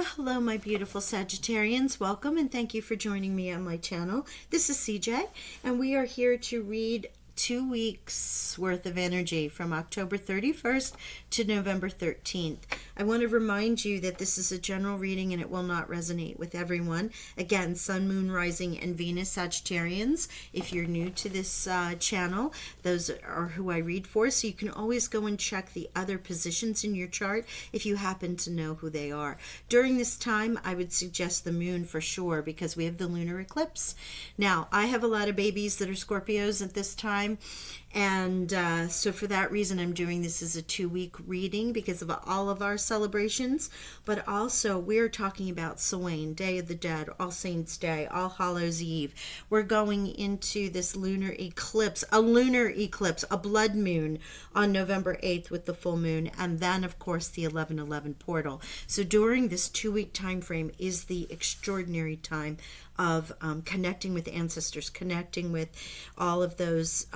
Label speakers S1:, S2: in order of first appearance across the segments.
S1: Well, hello, my beautiful Sagittarians. Welcome and thank you for joining me on my channel. This is CJ, and we are here to read 2 weeks worth of energy from October 31st to November 13th. I want to remind you that this is a general reading and it will not resonate with everyone. Again, Sun, Moon, Rising, and Venus Sagittarians. If you're new to this channel, those are who I read for, so you can always go and check the other positions in your chart if you happen to know who they are. During this time, I would suggest the moon for sure because we have the lunar eclipse. Now, I have a lot of babies that are Scorpios at this time, and so for that reason I'm doing this as a 2-week reading because of all of our celebrations. But also we're talking about Samhain, Day of the Dead, All Saints Day, All Hallows Eve. We're going into this lunar eclipse, a blood moon on November 8th with the full moon, and then of course the 11/11 portal. So during this 2-week time frame is the extraordinary time of connecting with ancestors, connecting with all of those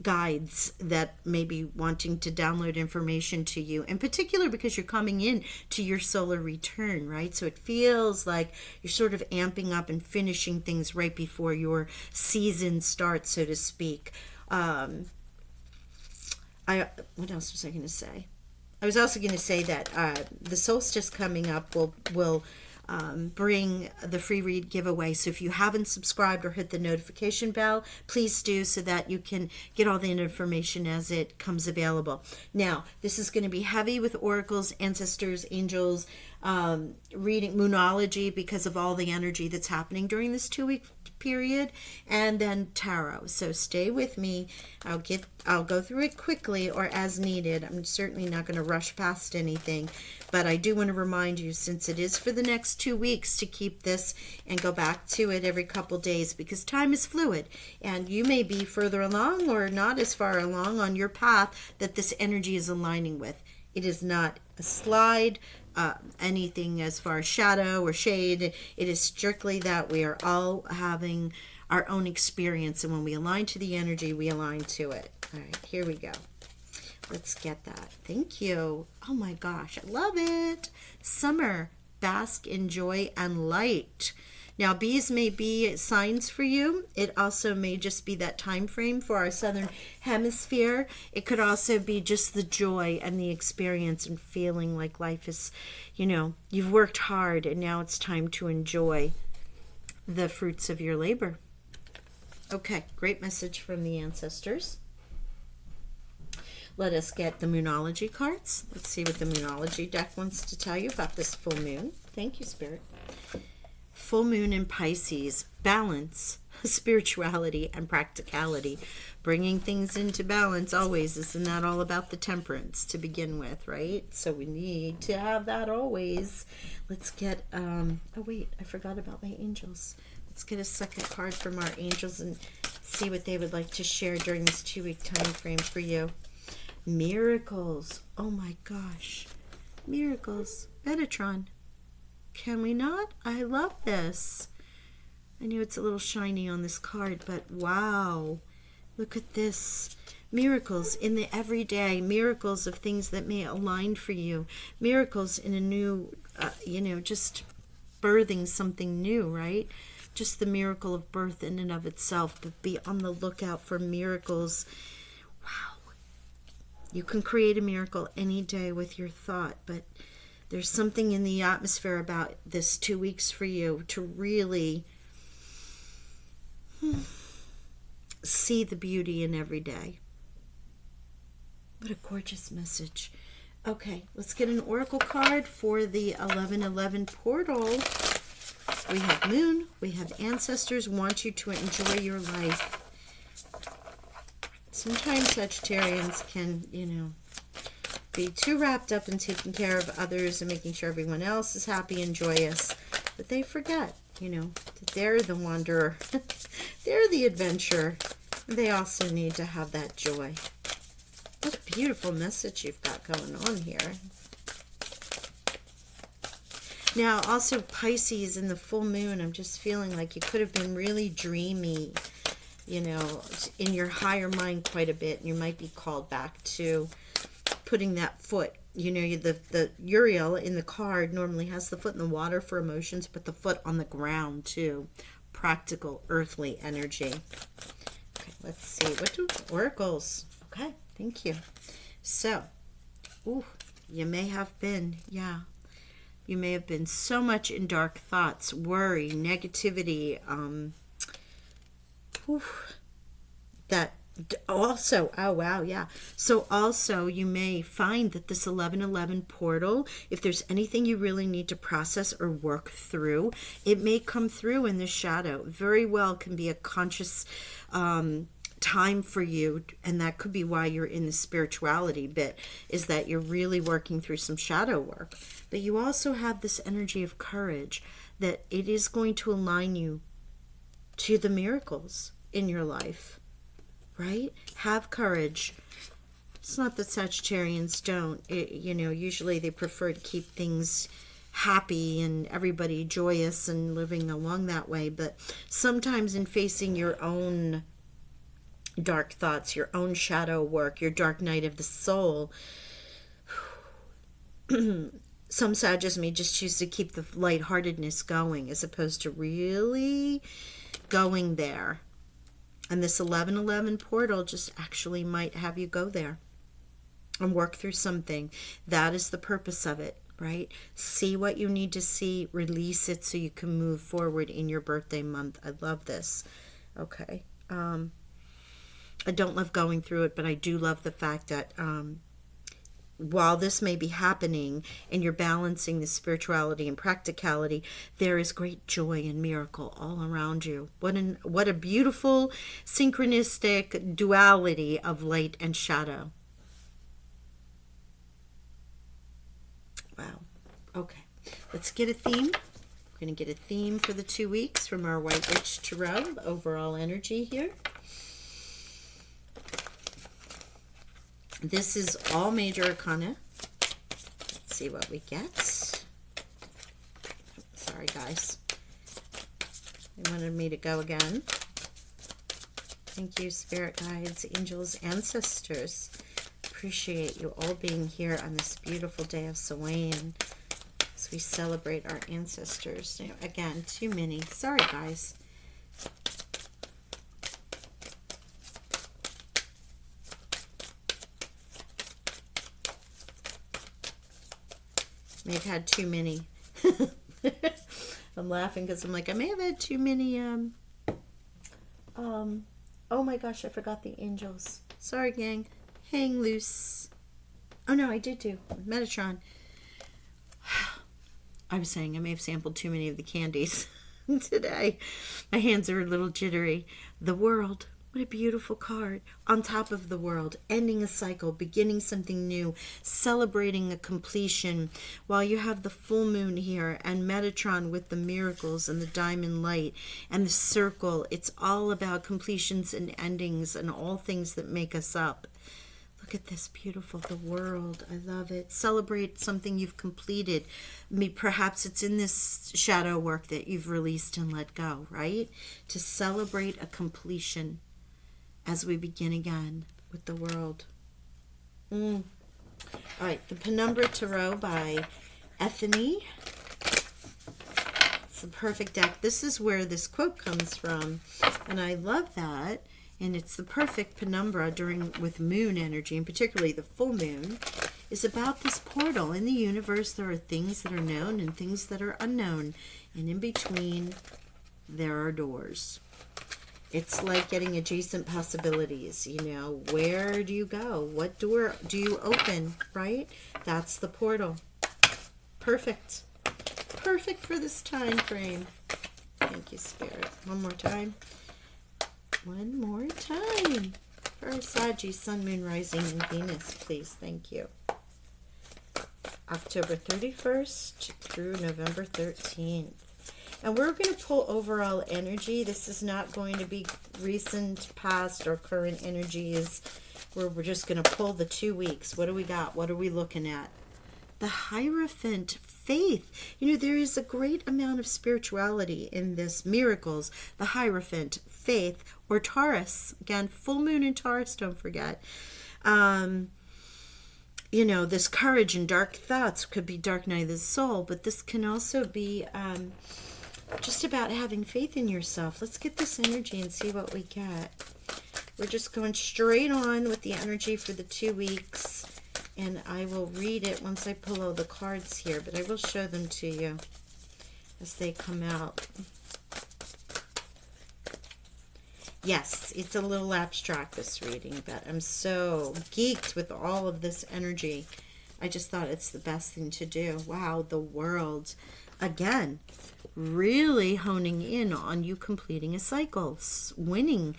S1: guides that may be wanting to download information to you, in particular because you're coming in to your solar return, right? So it feels like you're sort of amping up and finishing things right before your season starts, so to speak. What else was I going to say? I was also going to say that the solstice coming up will bring the free read giveaway. So if you haven't subscribed or hit the notification bell, please do so that you can get all the information as it comes available. Now, this is going to be heavy with oracles, ancestors, angels, reading moonology because of all the energy that's happening during this 2-week period, and then tarot. So stay with me. I'll go through it quickly or as needed. I'm certainly not going to rush past anything, but I do want to remind you, since it is for the next 2 weeks, to keep this and go back to it every couple days because time is fluid and you may be further along or not as far along on your path that this energy is aligning with. It is not a slide, anything as far as shadow or shade. It is strictly that we are all having our own experience, and when we align to the energy, we align to it. All right, here we go. Let's get that. Thank you. Oh my gosh, I love it. Summer, bask in joy and light. Now, bees may be signs for you. It also may just be that time frame for our southern hemisphere. It could also be just the joy and the experience and feeling like life is, you've worked hard and now it's time to enjoy the fruits of your labor. Okay, great message from the ancestors. Let us get the moonology cards. Let's see what the moonology deck wants to tell you about this full moon. Thank you, Spirit. Full moon in Pisces, balance, spirituality, and practicality. Bringing things into balance always. Isn't that all about the temperance to begin with, right? So we need to have that always. Let's get, oh wait, I forgot about my angels. Let's get a second card from our angels and see what they would like to share during this 2-week time frame for you. Miracles. Oh my gosh. Miracles. Metatron. Can we not? I love this. I know it's a little shiny on this card, but wow. Look at this. Miracles in the everyday. Miracles of things that may align for you. Miracles in a new, just birthing something new, right? Just the miracle of birth in and of itself. But be on the lookout for miracles. Wow. You can create a miracle any day with your thought, but there's something in the atmosphere about this 2 weeks for you to really see the beauty in every day. What a gorgeous message. Okay, let's get an oracle card for the 11/11 portal. We have moon, we have ancestors want you to enjoy your life. Sometimes Sagittarians can, be too wrapped up in taking care of others and making sure everyone else is happy and joyous. But they forget, that they're the wanderer. They're the adventurer. They also need to have that joy. What a beautiful message you've got going on here. Now, also Pisces in the full moon, I'm just feeling like you could have been really dreamy, in your higher mind quite a bit. And you might be called back to putting that foot The Uriel in the card normally has the foot in the water for emotions, but the foot on the ground too. Practical, earthly energy. Okay, let's see. What do oracles? Okay, thank you. So, you may have been, you may have been so much in dark thoughts, worry, negativity, that also, oh wow, yeah. So also you may find that this 1111 portal, if there's anything you really need to process or work through, it may come through in the shadow. Very well can be a conscious time for you, and that could be why you're in the spirituality bit, is that you're really working through some shadow work. But you also have this energy of courage, that it is going to align you to the miracles in your life. Right? Have courage. It's not that Sagittarians don't. Usually they prefer to keep things happy and everybody joyous and living along that way. But sometimes in facing your own dark thoughts, your own shadow work, your dark night of the soul, some Sagittarians may just choose to keep the lightheartedness going as opposed to really going there. And this 1111 portal just actually might have you go there and work through something. That is the purpose of it, right? See what you need to see, release it so you can move forward in your birthday month. I love this. Okay. I don't love going through it, but I do love the fact that while this may be happening and you're balancing the spirituality and practicality, there is great joy and miracle all around you. What a beautiful synchronistic duality of light and shadow. Wow. Okay. Let's get a theme. We're going to get a theme for the 2 weeks from our White Witch Tarot. Overall energy here. This is all major arcana. Let's see what we get. Sorry, guys. They wanted me to go again. Thank you, spirit guides, angels, ancestors. Appreciate you all being here on this beautiful day of Samhain as we celebrate our ancestors. Again, too many. Sorry, guys. May have had too many. I'm laughing because I'm like, I may have had too many. Oh my gosh, I forgot the angels. Sorry, gang. Hang loose. Oh no, I did do Metatron. I was saying I may have sampled too many of the candies today. My hands are a little jittery. The world. What a beautiful card. On top of the world, ending a cycle, beginning something new, celebrating a completion. While you have the full moon here and Metatron with the miracles and the diamond light and the circle, it's all about completions and endings and all things that make us up. Look at this beautiful, the world. I love it. Celebrate something you've completed. Perhaps it's in this shadow work that you've released and let go, right? To celebrate a completion as we begin again with the world. All right, the Penumbra Tarot by Ethany. It's the perfect deck. This is where this quote comes from, and I love that. And it's the perfect penumbra with moon energy, and particularly the full moon, is about this portal. In the universe, there are things that are known and things that are unknown, and in between, there are doors. It's like getting adjacent possibilities. Where do you go? What door do you open, right? That's the portal. Perfect. Perfect for this time frame. Thank you, Spirit. One more time. One more time. For our Saggy, Sun, Moon, Rising, and Venus, please. Thank you. October 31st through November 13th. And we're going to pull overall energy. This is not going to be recent, past, or current energies. We're just going to pull the 2 weeks. What do we got? What are we looking at? The Hierophant, faith. There is a great amount of spirituality in this. Miracles, the Hierophant, faith, or Taurus. Again, full moon in Taurus, don't forget. this courage and dark thoughts could be dark night of the soul, but this can also be just about having faith in yourself. Let's get this energy and see what we get. We're just going straight on with the energy for the 2 weeks, and I will read it once I pull all the cards here, but I will show them to you as they come out. Yes, it's a little abstract, this reading, but I'm so geeked with all of this energy. I just thought it's the best thing to do. Wow, the world. Again, really honing in on you completing a cycle, winning,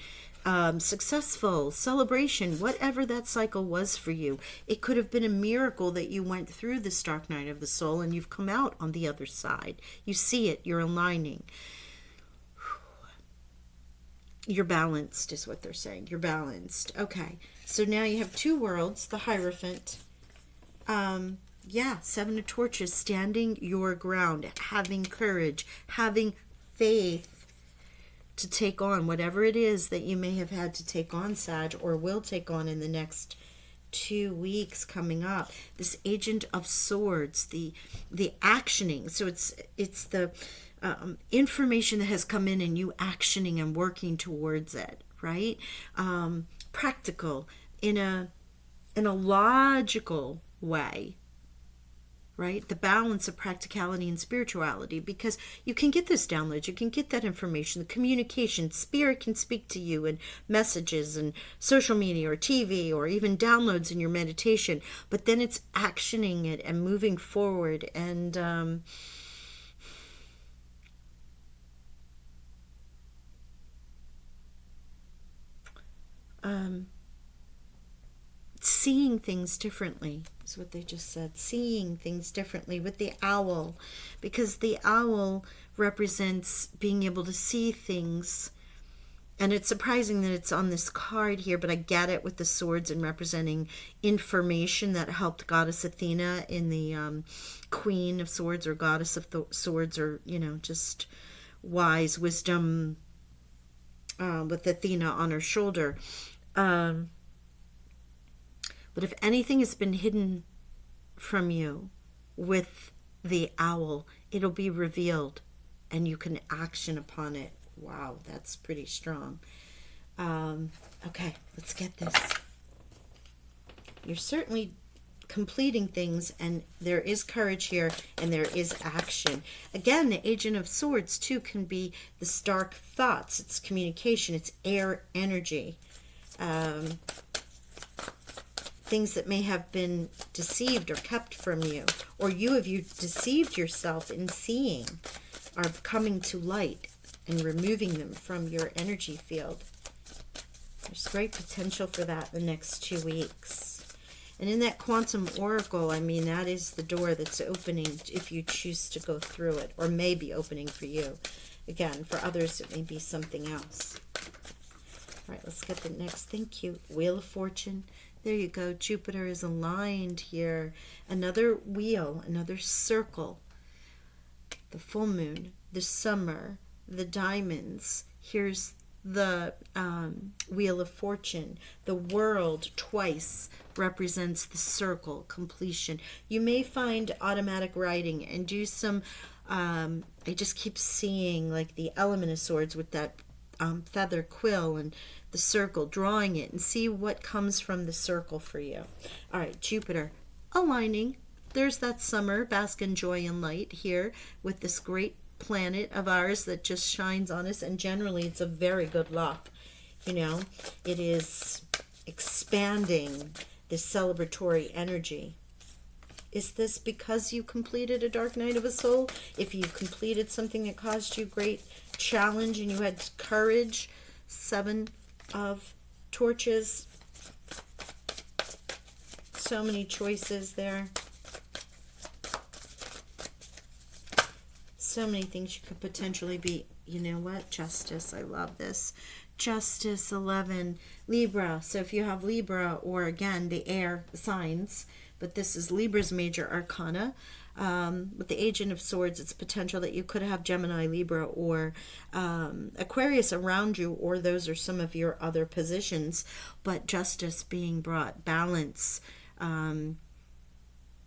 S1: successful, celebration, whatever that cycle was for you. It could have been a miracle that you went through this dark night of the soul and you've come out on the other side. You see it, you're aligning. You're balanced is what they're saying. You're balanced. Okay. So now you have 2 worlds, the Hierophant. Yeah, 7 of Torches, standing your ground, having courage, having faith to take on whatever it is that you may have had to take on, Sag, or will take on in the next 2 weeks coming up. This Agent of Swords, the actioning. So it's the information that has come in and you actioning and working towards it, right? Practical in a logical way, right? The balance of practicality and spirituality, because you can get this download, you can get that information, the communication, spirit can speak to you in messages and social media or TV or even downloads in your meditation, but then it's actioning it and moving forward and seeing things differently is what they just said. Seeing things differently with the owl, because the owl represents being able to see things. And it's surprising that it's on this card here, but I get it with the swords and representing information that helped Goddess Athena in the Queen of Swords or Goddess of Swords, or, just wise wisdom with Athena on her shoulder. But if anything has been hidden from you with the owl, it'll be revealed and you can action upon it. Wow, that's pretty strong. Okay, let's get this. You're certainly completing things, and there is courage here and there is action. Again, the Agent of Swords too can be the stark thoughts. It's communication. It's air energy. Things that may have been deceived or kept from you, or you deceived yourself in seeing, are coming to light and removing them from your energy field. There's great potential for that the next 2 weeks. And in that quantum oracle, that is the door that's opening if you choose to go through it, or may be opening for you. Again, for others, it may be something else. All right, let's get the next. Thank you. Wheel of Fortune. There you go. Jupiter is aligned here. Another wheel, another circle. The full moon, the summer, the diamonds. Here's the Wheel of Fortune. The world twice represents the circle, completion. You may find automatic writing and do some, I just keep seeing like the Element of Swords with that feather quill and the circle, drawing it and see what comes from the circle for you. All right, Jupiter aligning. There's that summer, bask in joy and light here with this great planet of ours that just shines on us, and generally it's a very good luck. It is expanding this celebratory energy. Is this because you completed a dark night of a soul? If you completed something that caused you great challenge and you had courage, 7 of Torches. So many choices there. So many things you could potentially be. You know what? Justice. I love this. Justice, 11. Libra. So if you have Libra, or again, the air signs, but this is Libra's major arcana. With the Agent of Swords, it's potential that you could have Gemini, Libra, or Aquarius around you, or those are some of your other positions. But justice being brought, balance,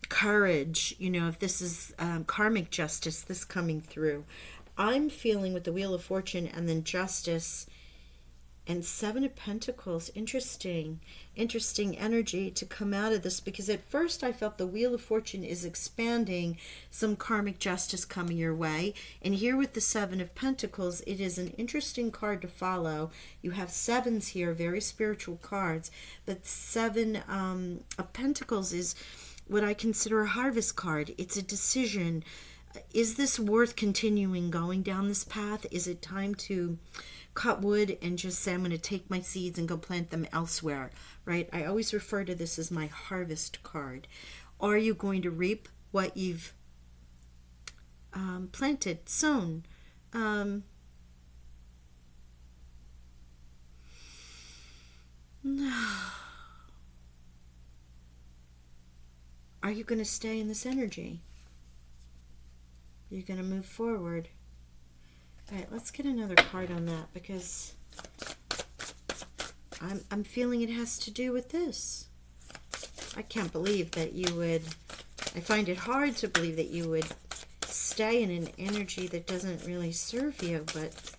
S1: courage, if this is karmic justice, this coming through. I'm feeling with the Wheel of Fortune and then Justice and Seven of Pentacles. Interesting energy to come out of this, because at first I felt the Wheel of Fortune is expanding, some karmic justice coming your way. And here with the Seven of Pentacles, it is an interesting card to follow. You have sevens here, very spiritual cards, but Seven of Pentacles is what I consider a harvest card. It's a decision. Is this worth continuing going down this path? Is it time to cut wood and just say, I'm going to take my seeds and go plant them elsewhere, right? I always refer to this as my harvest card. Are you going to reap what you've planted, sown? Are you going to stay in this energy? You're going to move forward. All right, let's get another card on that, because I'm feeling it has to do with this. I can't believe that you would, I find it hard to believe that you would stay in an energy that doesn't really serve you, but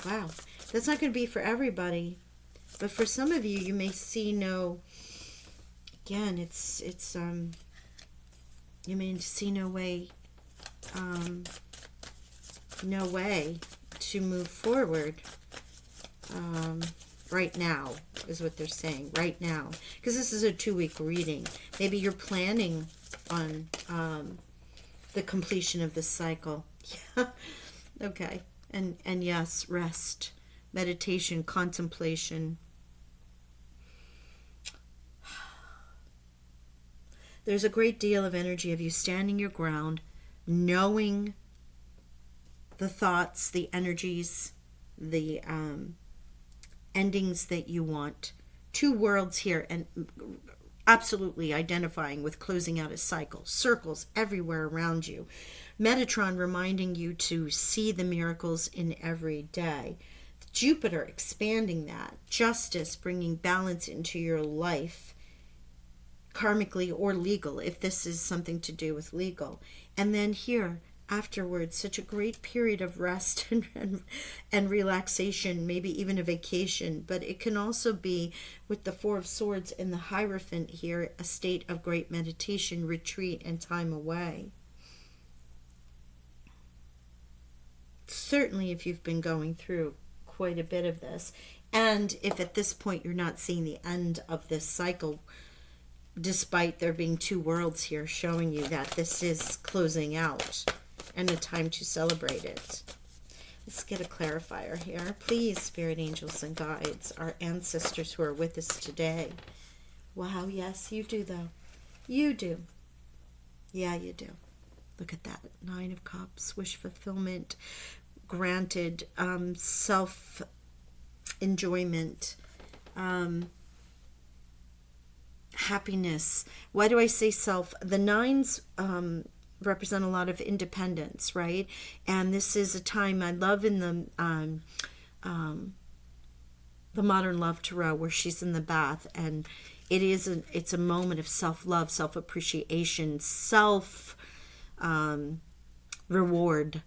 S1: wow. That's not going to be for everybody, but for some of you, you may see again, it's you may see no way to move forward right now, is what they're saying, right now, because this is a 2-week reading. Maybe you're planning on the completion of this cycle. Yeah. Okay. And yes, rest, meditation, contemplation. There's a great deal of energy of you standing your ground, knowing the thoughts, the energies, the endings that you want. 2 worlds here, and absolutely identifying with closing out a cycle. Circles everywhere around you. Metatron reminding you to see the miracles in every day. Jupiter expanding that. Justice bringing balance into your life, karmically or legal, if this is something to do with legal. And then here, afterwards, such a great period of rest and relaxation, maybe even a vacation. But it can also be, with the Four of Swords and the Hierophant here, a state of great meditation, retreat, and time away. Certainly if you've been going through quite a bit of this, and if at this point you're not seeing the end of this cycle, despite there being 2 worlds here showing you that this is closing out and a time to celebrate it. Let's get a clarifier here. Please, spirit angels and guides, our ancestors who are with us today. Wow, yes, you do though. You do. Yeah, you do. Look at that. 9 of Cups, wish fulfillment, granted, self-enjoyment, happiness. Why do I say self? The 9s represent a lot of independence, right? And this is a time I love in the Modern Love Tarot, where she's in the bath, and it's a moment of self-love, self-appreciation, reward,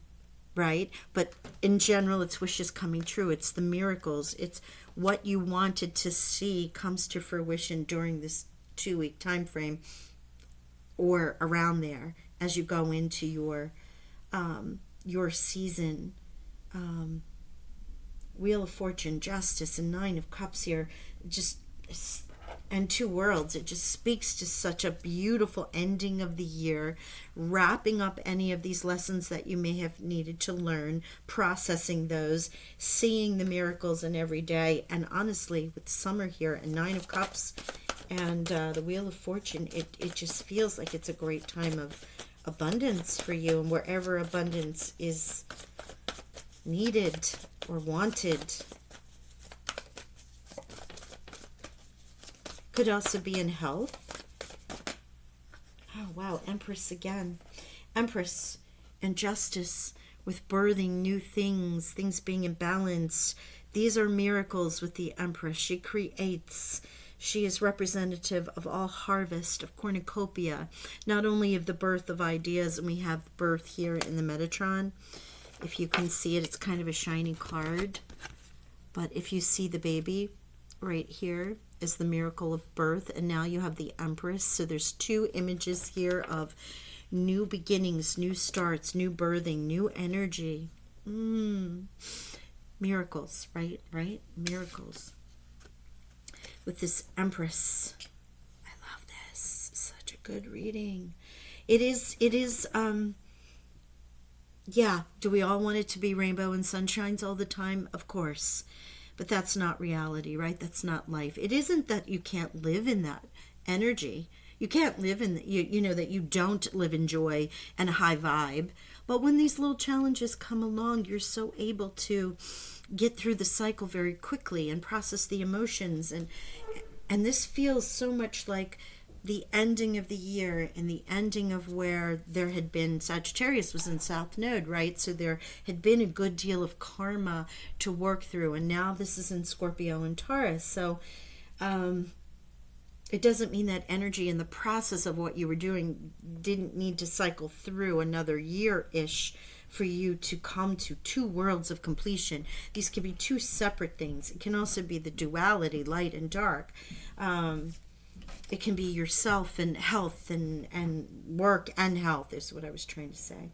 S1: right? But in general, it's wishes coming true. It's the miracles. It's what you wanted to see comes to fruition during this 2-week time frame, or around there, as you go into your season. Wheel of Fortune, Justice, and 9 of Cups here, and 2 worlds. It just speaks to such a beautiful ending of the year, wrapping up any of these lessons that you may have needed to learn, processing those, seeing the miracles in every day. And honestly, with summer here and 9 of Cups and the Wheel of Fortune, it just feels like it's a great time of abundance for you, and wherever abundance is needed or wanted. Could also be in health. Oh wow, Empress again. Empress and Justice, with birthing new things, things being in balance. These are miracles with the Empress. She creates, She is representative of all harvest, of cornucopia, not only of the birth of ideas, and we have birth here in the Metatron. If you can see it, it's kind of a shiny card. But if you see the baby right here is the miracle of birth, and now you have the Empress. So there's two images here of new beginnings, new starts, new birthing, new energy. Miracles, right? Miracles. With this Empress. I love this. Such a good reading. It is, yeah, do we all want it to be rainbow and sunshines all the time? Of course. But that's not reality, right? That's not life. It isn't that you can't live in that energy. You can't live in, you know, that you don't live in joy and a high vibe. But when these little challenges come along, you're so able to get through the cycle very quickly and process the emotions. And this feels so much like the ending of the year and the ending of where there had been, Sagittarius was in South Node, right? So there had been a good deal of karma to work through. And now this is in Scorpio and Taurus. So it doesn't mean that energy in the process of what you were doing didn't need to cycle through another year-ish for you to come to two worlds of completion. These can be two separate things. It can also be the duality, light and dark. It can be yourself and health and work and health is what I was trying to say.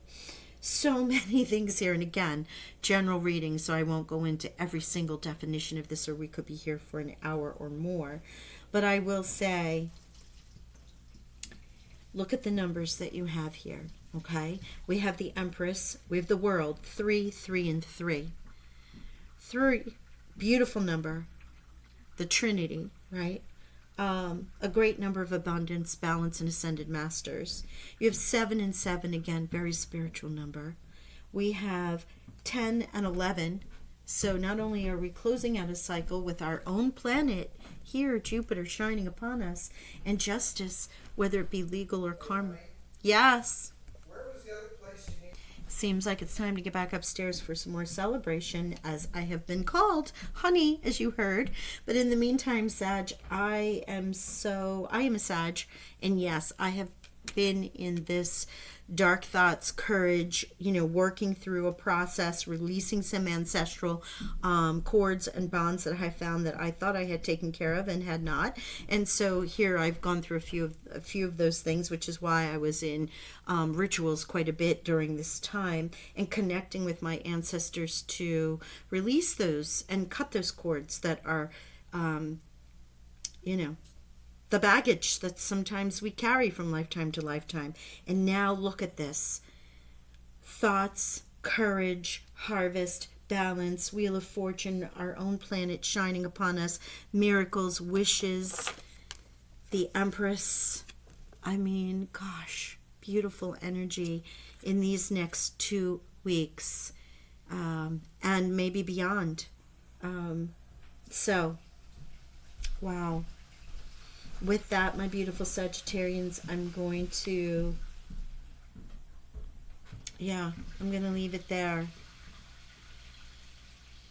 S1: So many things here. And again, general reading, so I won't go into every single definition of this, or we could be here for an hour or more. But I will say, look at the numbers that you have here, okay? We have the Empress, we have the World, 3, 3, and 3. 3, beautiful number. The Trinity, right? A great number of abundance, balance, and ascended masters. You have 7 and 7, again, very spiritual number. We have 10 and 11. So not only are we closing out a cycle with our own planet here, Jupiter shining upon us, and justice, whether it be legal or karma. Yes.
S2: Where was the other place you need?
S1: Seems like it's time to get back upstairs for some more celebration, as I have been called, honey, as you heard. But in the meantime, Sag, I am a Sag, and yes, I have been in this dark thoughts, courage, working through a process, releasing some ancestral cords and bonds that I found that I thought I had taken care of and had not. And so here I've gone through a few of those things, which is why I was in rituals quite a bit during this time, and connecting with my ancestors to release those and cut those cords that are, the baggage that sometimes we carry from lifetime to lifetime. And now look at this. Thoughts, courage, harvest, balance, wheel of fortune, our own planet shining upon us, miracles, wishes, the Empress. I mean, gosh, beautiful energy in these next 2 weeks, and maybe beyond. Wow. With that, my beautiful Sagittarians, I'm going to leave it there.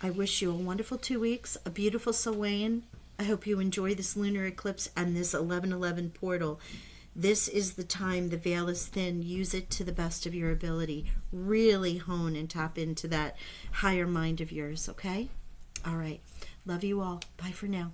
S1: I wish you a wonderful 2 weeks, a beautiful Samhain. I hope you enjoy this lunar eclipse and this 11/11 portal. This is the time the veil is thin. Use it to the best of your ability. Really hone and tap into that higher mind of yours, okay? All right. Love you all. Bye for now.